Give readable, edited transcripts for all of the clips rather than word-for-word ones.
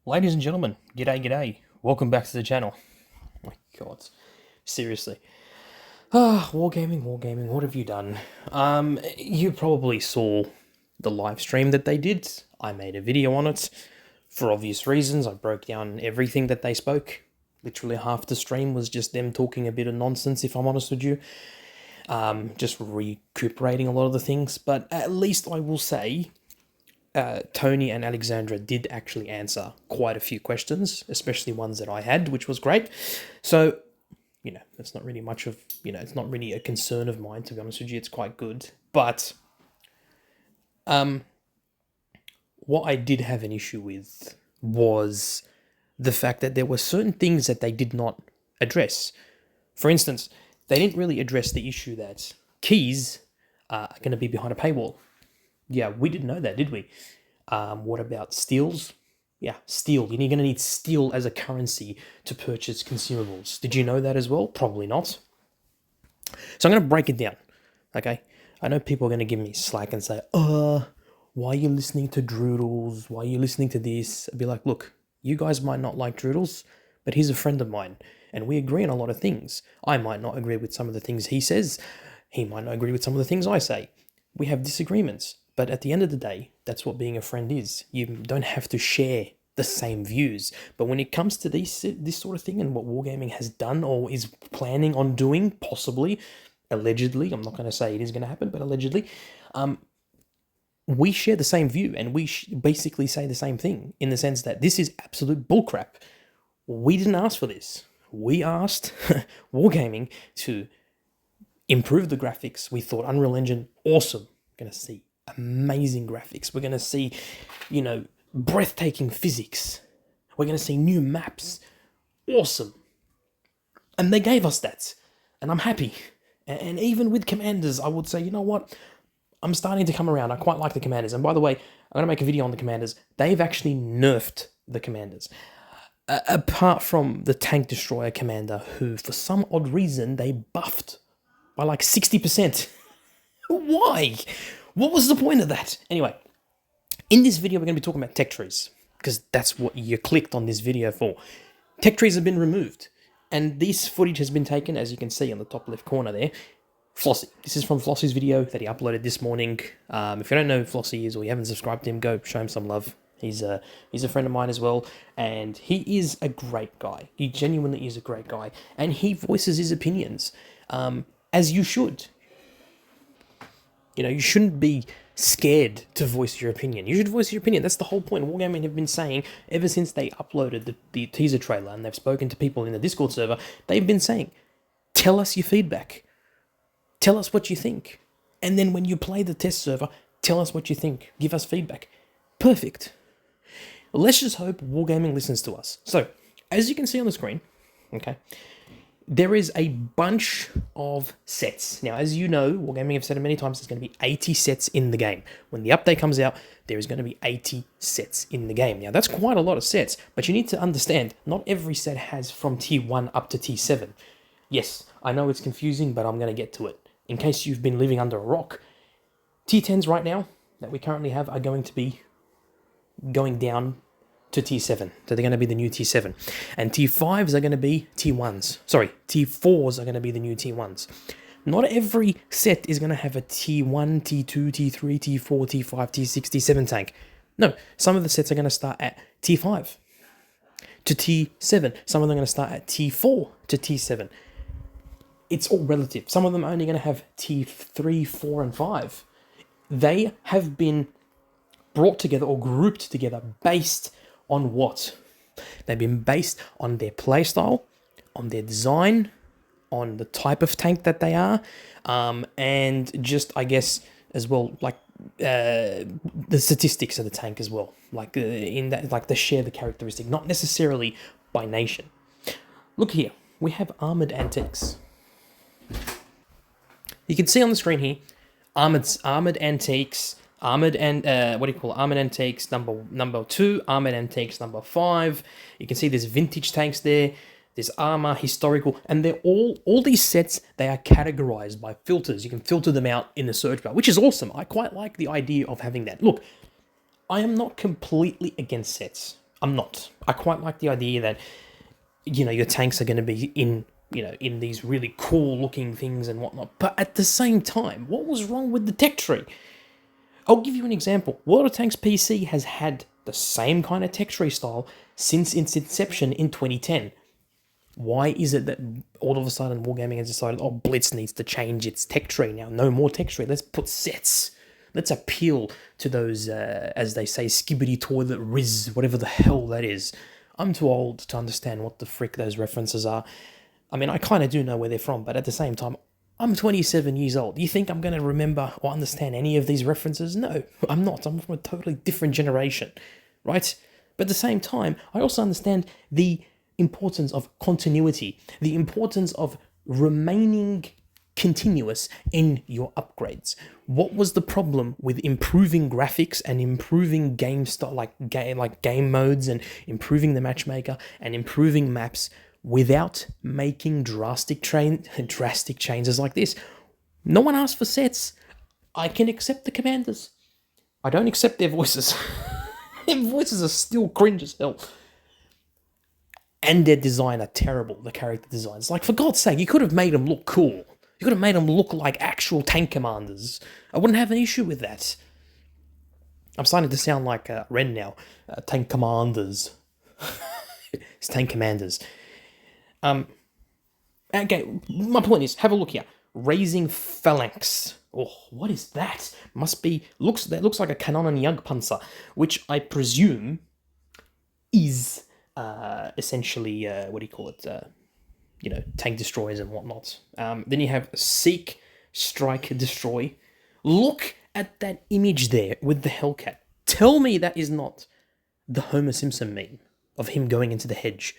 Ladies and gentlemen, g'day. Welcome back to the channel. Oh my god, seriously. Wargaming, what have you done? You probably saw the live stream that they did. I made a video on it. For obvious reasons, I broke down everything that they spoke. Literally half the stream was just them talking a bit of nonsense, if I'm honest with you. Just recuperating a lot of the things. But at least I will say, Tony and Alexandra did actually answer quite a few questions, especially ones that I had, which was great. So, it's not really much of, it's not really a concern of mine, to be honest with you. It's quite good. But what I did have an issue with was the fact that there were certain things that they did not address. For instance, they didn't really address the issue that keys are going to be behind a paywall. Yeah, we didn't know that, did we? What about steals? Yeah, steel. You're going to need steel as a currency to purchase consumables. Did you know that as well? Probably not. So I'm going to break it down, okay? I know people are going to give me slack and say, why are you listening to Droodles? Why are you listening to this? I'd be like, look, you guys might not like Droodles, but he's a friend of mine, and we agree on a lot of things. I might not agree with some of the things he says. He might not agree with some of the things I say. We have disagreements. But at the end of the day, that's what being a friend is. You don't have to share the same views. But when it comes to this sort of thing and what Wargaming has done or is planning on doing, possibly, allegedly, I'm not going to say it is going to happen, but allegedly, we share the same view and we basically say the same thing in the sense that this is absolute bullcrap. We didn't ask for this. We asked Wargaming to improve the graphics. We thought Unreal Engine, awesome. Going to see amazing graphics. We're going to see, breathtaking physics. We're going to see new maps. Awesome. And they gave us that. And I'm happy. And even with Commanders, I would say, you know what? I'm starting to come around. I quite like the Commanders. And by the way, I'm going to make a video on the Commanders. They've actually nerfed the Commanders. Apart from the Tank Destroyer Commander, who, for some odd reason, they buffed by like 60%. Why? What was the point of that? Anyway, in this video, we're going to be talking about tech trees, because that's what you clicked on this video for. Tech trees have been removed, and this footage has been taken, as you can see on the top left corner there, Flossie. This is from Flossie's video that he uploaded this morning. If you don't know who Flossie is or you haven't subscribed to him, go show him some love. He's a friend of mine as well, and he is a great guy. He genuinely is a great guy, and he voices his opinions, as you should. You shouldn't be scared to voice your opinion. You should voice your opinion. That's the whole point. Wargaming have been saying, ever since they uploaded the teaser trailer and they've spoken to people in the Discord server, they've been saying, tell us your feedback. Tell us what you think. And then when you play the test server, tell us what you think. Give us feedback. Perfect. Let's just hope Wargaming listens to us. So, as you can see on the screen, okay, there is a bunch of sets. Now, as you know, Wargaming have said it many times, there's going to be 80 sets in the game. When the update comes out, there is going to be 80 sets in the game. Now, that's quite a lot of sets, but you need to understand, not every set has from Tier 1 up to Tier 7. Yes, I know it's confusing, but I'm going to get to it. In case you've been living under a rock, Tier 10s right now, that we currently have, are going to be going down to Tier 7. So they're going to be the new Tier 7. And Tier 5s are going to be Tier 1s. Sorry, Tier 4s are going to be the new Tier 1s. Not every set is going to have a Tier 1, Tier 2, Tier 3, Tier 4, Tier 5, Tier 6, Tier 7 tank. No, some of the sets are going to start at Tier 5 to Tier 7. Some of them are going to start at Tier 4 to Tier 7. It's all relative. Some of them are only going to have Tier 3, 4, and 5. They have been brought together or grouped together based on what? They've been based on their playstyle, on their design, on the type of tank that they are, and just, I guess, as well, like the statistics of the tank as well. Like in that, like they share the characteristic, not necessarily by nation. Look here, we have armored antiques. You can see on the screen here, armored antiques. Armored antiques number 2, armored antiques number 5. You can see there's vintage tanks there, there's armor, historical, and they're all these sets, they are categorized by filters. You can filter them out in the search bar, which is awesome. I quite like the idea of having that. Look, I am not completely against sets. I'm not. I quite like the idea that, your tanks are going to be in these really cool looking things and whatnot. But at the same time, what was wrong with the tech tree? I'll give you an example. World of Tanks PC has had the same kind of tech tree style since its inception in 2010. Why is it that all of a sudden Wargaming has decided, Blitz needs to change its tech tree now? No more tech tree. Let's put sets. Let's appeal to those, as they say, skibbity toilet riz, whatever the hell that is. I'm too old to understand what the frick those references are. I mean, I kind of do know where they're from, but at the same time, I'm 27 years old. You think I'm going to remember or understand any of these references? No, I'm not. I'm from a totally different generation, right? But at the same time, I also understand the importance of continuity, the importance of remaining continuous in your upgrades. What was the problem with improving graphics and improving game style, like game modes, and improving the matchmaker and improving maps without making drastic changes like this? No one asked for sets. I can accept the commanders. I don't accept their voices. Their voices are still cringe as hell. And their design are terrible, the character designs. Like, for God's sake, you could have made them look cool. You could have made them look like actual tank commanders. I wouldn't have an issue with that. I'm starting to sound like Ren now. Tank commanders. It's tank commanders. Okay, my point is, have a look here. Raising phalanx. Oh, what is that? That looks like a Kanonen Jagdpanzer, which I presume is essentially, what do you call it? Tank destroyers and whatnot. Then you have Seek, Strike, Destroy. Look at that image there with the Hellcat. Tell me that is not the Homer Simpson meme of him going into the hedge.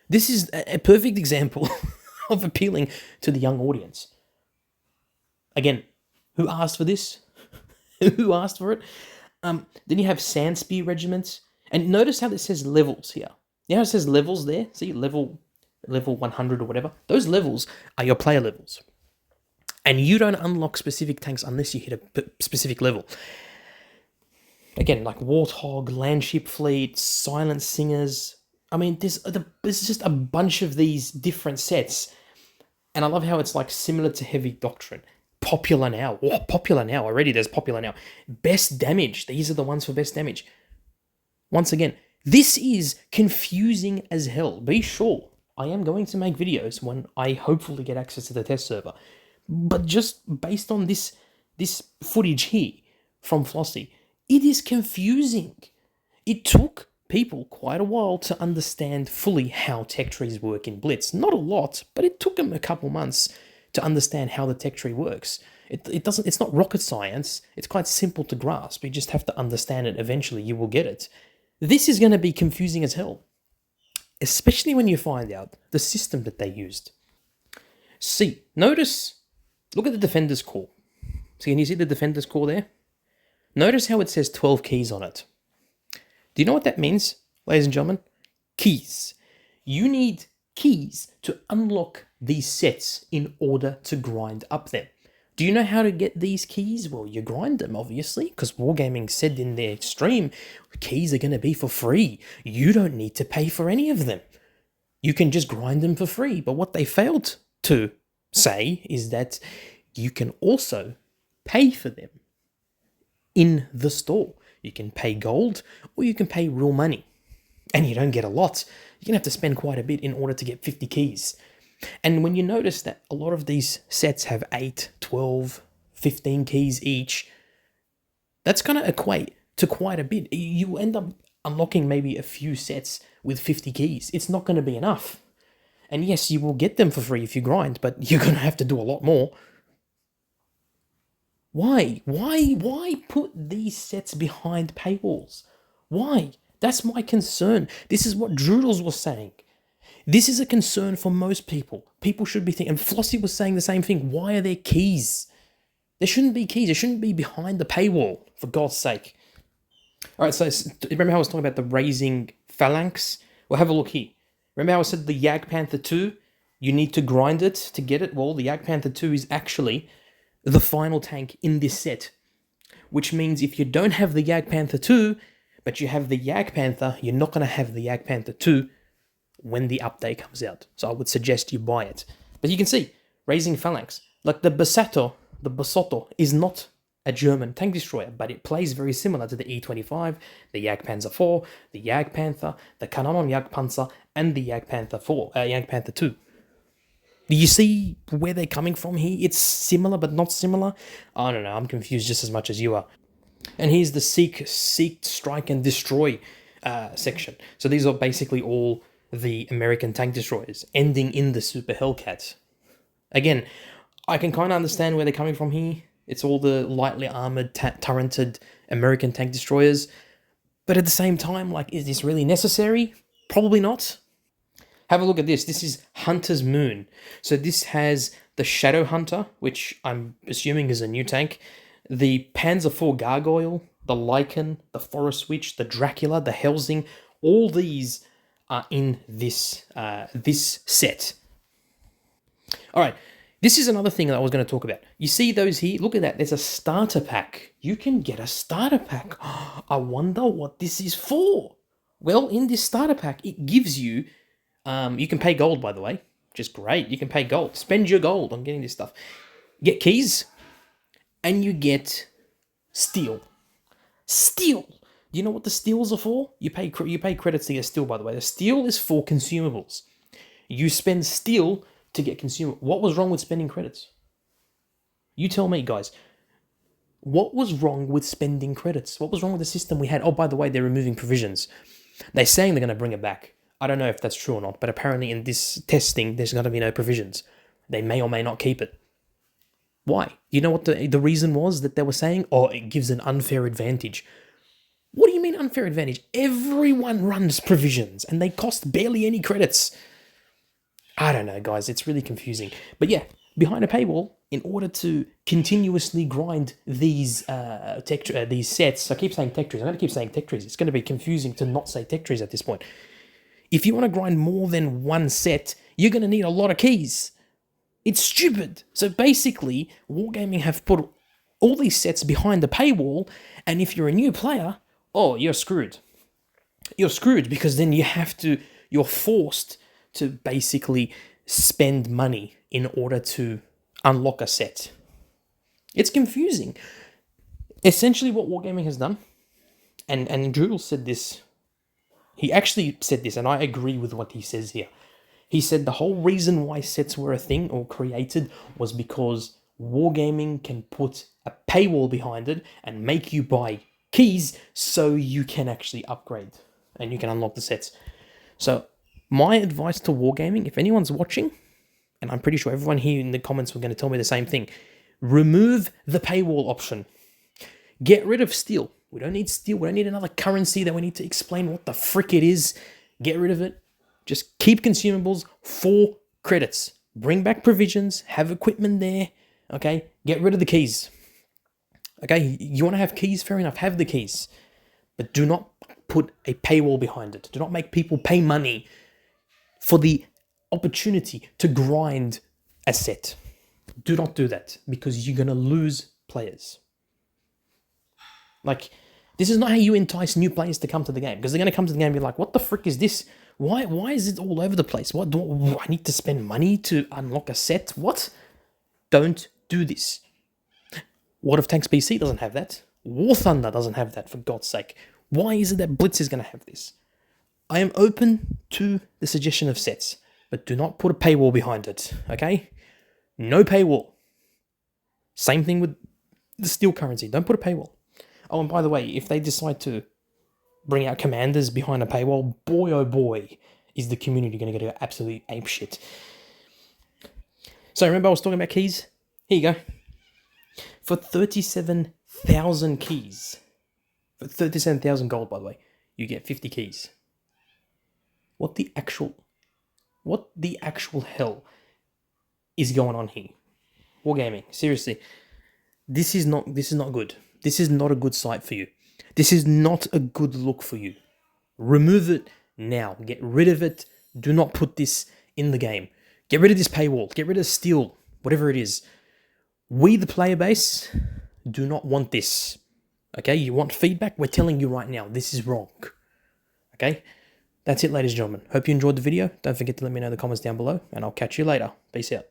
This is a perfect example of appealing to the young audience. Again, who asked for this? Who asked for it? Then you have Sand Spear regiments. And notice how it says levels here. You know how it says levels there? See, level 100 or whatever? Those levels are your player levels. And you don't unlock specific tanks unless you hit a specific level. Again, like Warthog, Landship Fleet, Silent Singers. I mean, there's just a bunch of these different sets. And I love how it's like similar to Heavy Doctrine. Popular now. Oh, popular now. Already there's popular now. Best damage. These are the ones for best damage. Once again, this is confusing as hell. Be sure, I am going to make videos when I hopefully get access to the test server. But just based on this footage here from Flossie, it is confusing. It took people quite a while to understand fully how tech trees work in Blitz. Not a lot, but it took them a couple months to understand how the tech tree works. It's not rocket science. It's quite simple to grasp. You just have to understand it. Eventually you will get it. This is going to be confusing as hell, especially when you find out the system that they used. See, look at the Defender's Core. So can you see the Defender's Core there? Notice how it says 12 keys on it. Do you know what that means, ladies and gentlemen? Keys. You need keys to unlock these sets in order to grind up them. Do you know how to get these keys? Well, you grind them, obviously, because Wargaming said in their stream, keys are going to be for free. You don't need to pay for any of them. You can just grind them for free. But what they failed to say is that you can also pay for them in the store. You can pay gold or you can pay real money. And you don't get a lot. You're going to have to spend quite a bit in order to get 50 keys. And when you notice that a lot of these sets have 8, 12, 15 keys each, that's going to equate to quite a bit. You end up unlocking maybe a few sets with 50 keys. It's not going to be enough. And yes, you will get them for free if you grind, but you're going to have to do a lot more. Why? Why put these sets behind paywalls? Why? That's my concern. This is what Droodles was saying. This is a concern for most people. People should be thinking, and Flossie was saying the same thing. Why are there keys? There shouldn't be keys. There shouldn't be behind the paywall, for God's sake. All right, so remember how I was talking about the raising phalanx? Well, have a look here. Remember how I said the Jagdpanther 2, you need to grind it to get it? Well, the Jagdpanther 2 is actually the final tank in this set, which means if you don't have the Jagdpanther 2, but you have the Jagdpanther. You're not going to have the Jagdpanther 2 when the update comes out. So I would suggest you buy it. But you can see, Raising Phalanx, like the Basotto is not a German tank destroyer, but it plays very similar to the E25, the Jagdpanzer 4, the Jagdpanther, the Kanonen Jagdpanzer, and the Jagdpanther 2. Do you see where they're coming from here? It's similar but not similar. I don't know, I'm confused just as much as you are. And here's the Seek, Strike, and Destroy section. So these are basically all the American tank destroyers, ending in the Super Hellcat. Again, I can kind of understand where they're coming from here. It's all the lightly armored, turreted American tank destroyers. But at the same time, like, is this really necessary? Probably not. Have a look at this. This is Hunter's Moon. So this has the Shadow Hunter, which I'm assuming is a new tank, the Panzer IV Gargoyle, the Lycan, the Forest Witch, the Dracula, the Helsing. All these are in this set. All right, this is another thing that I was going to talk about. You see those here? Look at that. There's a starter pack. You can get a starter pack. I wonder what this is for. Well, in this starter pack, it gives you... you can pay gold, by the way. Just great. You can pay gold. Spend your gold on getting this stuff. Get keys, and you get steel. Steel. You know what the steels are for? You pay credits to get steel, by the way. The steel is for consumables. You spend steel to get consumables. What was wrong with spending credits? You tell me, guys. What was wrong with spending credits? What was wrong with the system we had? Oh, by the way, they're removing provisions. They're saying they're going to bring it back. I don't know if that's true or not, but apparently in this testing, there's going to be no provisions. They may or may not keep it. Why? You know what the reason was that they were saying? Oh, it gives an unfair advantage. What do you mean unfair advantage? Everyone runs provisions, and they cost barely any credits. I don't know, guys. It's really confusing. But yeah, behind a paywall, in order to continuously grind these these sets, I keep saying tech trees. I'm going to keep saying tech trees. It's going to be confusing to not say tech trees at this point. If you want to grind more than one set, you're going to need a lot of keys. It's stupid. So basically, Wargaming have put all these sets behind the paywall, and if you're a new player, oh, you're screwed. You're screwed because then you're forced to basically spend money in order to unlock a set. It's confusing. Essentially what Wargaming has done, and Drew said this, he actually said this, and I agree with what he says here. He said the whole reason why sets were a thing or created was because Wargaming can put a paywall behind it and make you buy keys so you can actually upgrade and you can unlock the sets. So my advice to Wargaming, if anyone's watching, and I'm pretty sure everyone here in the comments were going to tell me the same thing, remove the paywall option. Get rid of steel. We don't need steel. We don't need another currency that we need to explain what the frick it is. Get rid of it. Just keep consumables for credits. Bring back provisions. Have equipment there. Okay? Get rid of the keys. Okay? You want to have keys? Fair enough. Have the keys. But do not put a paywall behind it. Do not make people pay money for the opportunity to grind a set. Do not do that because you're going to lose players. Like, this is not how you entice new players to come to the game, because they're going to come to the game and be like, what the frick is this? Why is it all over the place? What do I need to spend money to unlock a set? What? Don't do this. What if Tanks PC doesn't have that? War Thunder doesn't have that, for God's sake. Why is it that Blitz is going to have this? I am open to the suggestion of sets, but do not put a paywall behind it, okay? No paywall. Same thing with the steel currency. Don't put a paywall. Oh, and by the way, if they decide to bring out commanders behind a paywall, boy oh boy, is the community going to go absolutely apeshit. So remember I was talking about keys? Here you go. For 37,000 keys, for 37,000 gold, by the way, you get 50 keys. What the actual hell is going on here? Wargaming, seriously, this is not good. This is not a good sight for you. This is not a good look for you. Remove it now. Get rid of it. Do not put this in the game. Get rid of this paywall. Get rid of steel. Whatever it is. We, the player base, do not want this. Okay, you want feedback? We're telling you right now, this is wrong. Okay, that's it, ladies and gentlemen. Hope you enjoyed the video. Don't forget to let me know in the comments down below, and I'll catch you later. Peace out.